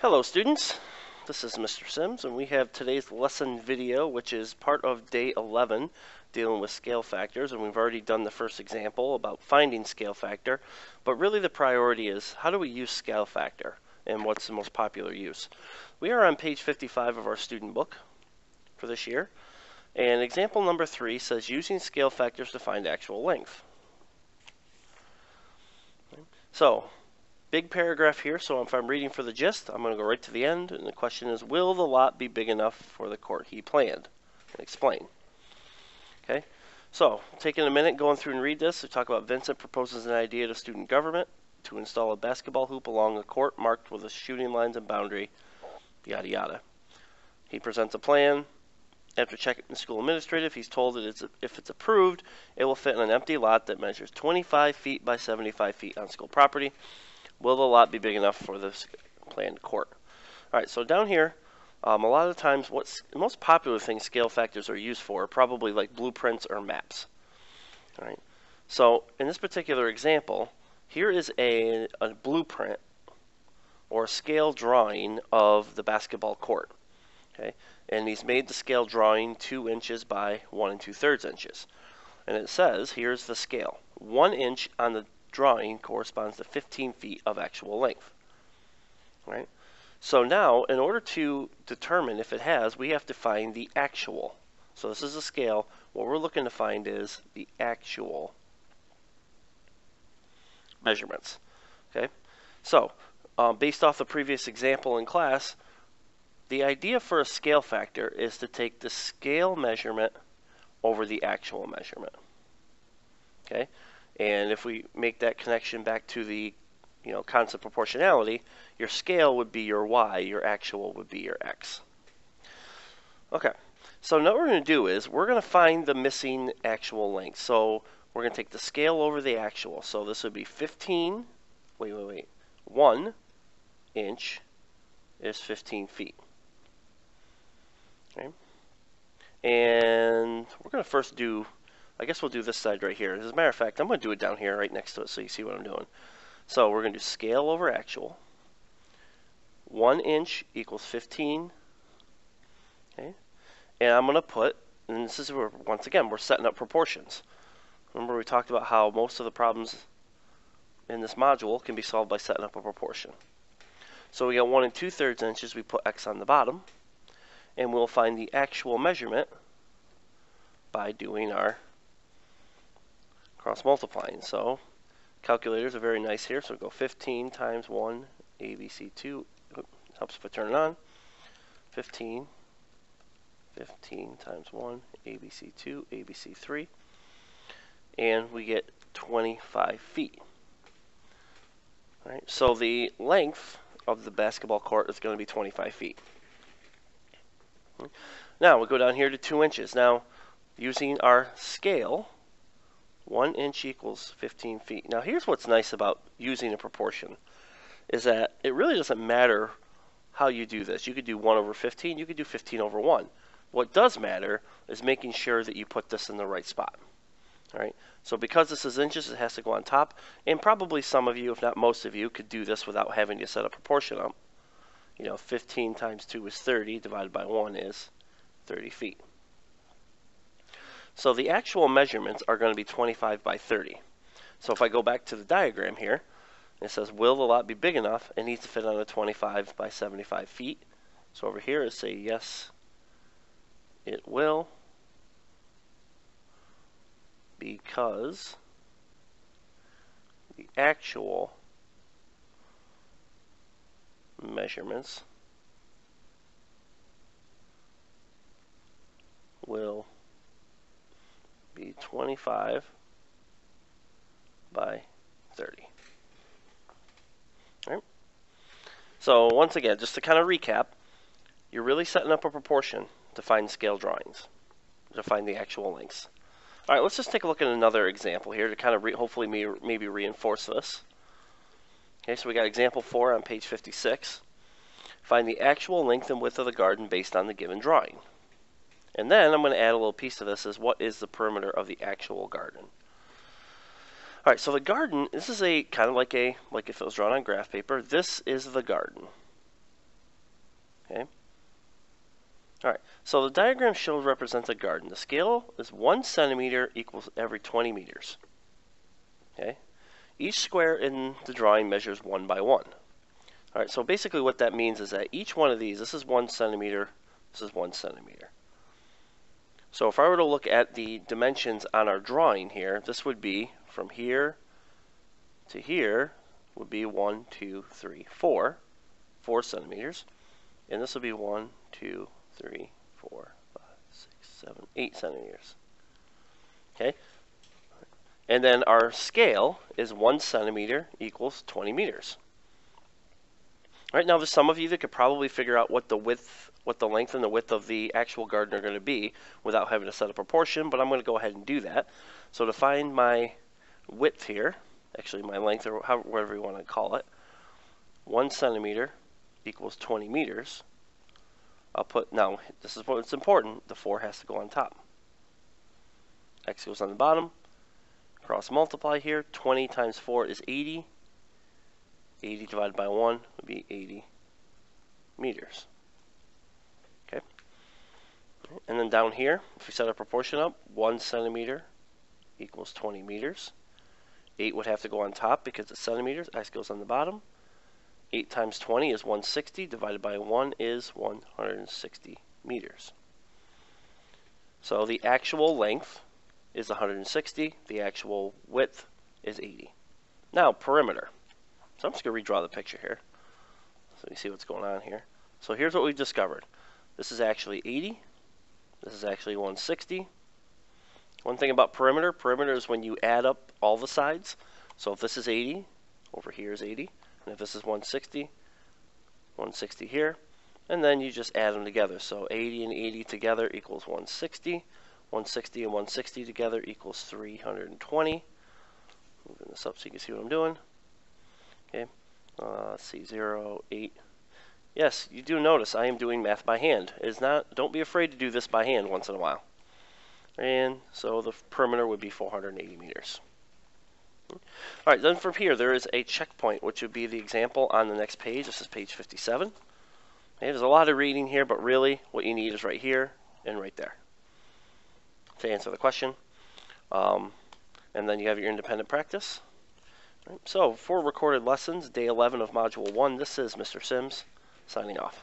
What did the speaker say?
Hello students, this is Mr. Sims and we have today's lesson video, which is part of day 11 dealing with scale factors, and we've already done the first example about finding scale factor, but really the priority is how do we use scale factor and what's the most popular use. We are on page 55 of our student book for this year, and example number 3 says using scale factors to find actual length. So big paragraph here, so if I'm reading for the gist, I'm going to go right to the end, and the question is, will the lot be big enough for the court he planned? And explain. Okay, so taking a minute, going through and read this, we talk about Vincent proposes an idea to student government to install a basketball hoop along a court marked with the shooting lines and boundary, yada yada. He presents a plan. After checking the school administrative, he's told that if it's approved, it will fit in an empty lot that measures 25 feet by 75 feet on school property. Will the lot be big enough for this planned court? All right, so down here, a lot of times what's the most popular thing scale factors are used for are probably like blueprints or maps. All right, so in this particular example, here is a blueprint or a scale drawing of the basketball court. Okay, and he's made the scale drawing 2 inches by 1 2/3 inches. And it says, here's the scale. 1 inch on the drawing corresponds to 15 feet of actual length. Right? So now, in order to determine if it has, we have to find the actual. So this is a scale. What we're looking to find is the actual measurements. Okay? So, based off the previous example in class, the idea for a scale factor is to take the scale measurement over the actual measurement. Okay? And if we make that connection back to the concept proportionality, your scale would be your y, your actual would be your x. Okay, so now what we're going to do is we're going to find the missing actual length. So we're going to take the scale over the actual. So this would be 1 inch is 15 feet. Okay, and we're going to first do, I guess we'll do this side right here. As a matter of fact, I'm going to do it down here right next to it so you see what I'm doing. So we're going to do scale over actual. 1 inch equals 15. Okay, and I'm going to put, and this is where, once again, we're setting up proportions. Remember we talked about how most of the problems in this module can be solved by setting up a proportion. So we got 1 2/3 inches, we put x on the bottom, and we'll find the actual measurement by doing our cross multiplying. So calculators are very nice here, so we go 15 times 1 ABC2, helps if I turn it on, 15 times 1 ABC2 ABC3, and we get 25 feet. All right, so the length of the basketball court is going to be 25 feet. Now we go down here to 2 inches. Now using our scale, 1 inch equals 15 feet. Now here's what's nice about using a proportion, is that it really doesn't matter how you do this. You could do 1 over 15, you could do 15 over 1. What does matter is making sure that you put this in the right spot. All right, so because this is inches, it has to go on top, and probably some of you, if not most of you, could do this without having to set a proportion up. 15 times 2 is 30, divided by 1 is 30 feet. So the actual measurements are going to be 25 by 30. So if I go back to the diagram here, it says, will the lot be big enough? It needs to fit on a 25 by 75 feet. So over here, I say, yes, it will, because the actual measurements will be 25 by 30. All right. So once again, just to kind of recap, you're really setting up a proportion to find scale drawings, to find the actual lengths. All right, let's just take a look at another example here to kind of hopefully maybe reinforce this. Okay, so we got example 4 on page 56. Find the actual length and width of the garden based on the given drawing. And then I'm going to add a little piece to this, is what is the perimeter of the actual garden. All right, so the garden, this is a kind of like if it was drawn on graph paper, this is the garden. Okay. All right. So the diagram shows represents a garden. The scale is 1 centimeter equals every 20 meters. Okay. Each square in the drawing measures 1 by 1. All right. So basically, what that means is that each one of these, this is 1 centimeter, this is 1 centimeter. So if I were to look at the dimensions on our drawing here, this would be from here to here would be 1, 2, 3, 4 centimeters. And this would be 1, 2, 3, 4, 5, 6, 7, 8 centimeters. Okay? And then our scale is 1 centimeter equals 20 meters. All right, now there's some of you that could probably figure out what the length and the width of the actual garden are going to be without having to set a proportion, but I'm going to go ahead and do that. So to find my width here, actually my length, or whatever you want to call it, 1 centimeter equals 20 meters. I'll put, now this is what's important, the 4 has to go on top. X goes on the bottom, cross multiply here, 20 times 4 is 80. 80 divided by 1 would be 80 meters. Okay. And then down here, if we set a proportion up, 1 centimeter equals 20 meters. 8 would have to go on top because it's centimeters. X goes on the bottom. 8 times 20 is 160. Divided by 1 is 160 meters. So the actual length is 160. The actual width is 80. Now, perimeter. So I'm just going to redraw the picture here so you see what's going on here. So here's what we've discovered. This is actually 80. This is actually 160. One thing about perimeter is when you add up all the sides. So if this is 80, over here is 80. And if this is 160, 160 here. And then you just add them together. So 80 and 80 together equals 160. 160 and 160 together equals 320. Moving this up so you can see what I'm doing. Okay, let's see, 0, 8. Yes, you do notice I am doing math by hand. Don't be afraid to do this by hand once in a while. And so the perimeter would be 480 meters. All right, then from here there is a checkpoint, which would be the example on the next page. This is page 57. Okay, there's a lot of reading here, but really what you need is right here and right there to answer the question. And then you have your independent practice. So, for recorded lessons, day 11 of Module 1, this is Mr. Sims, signing off.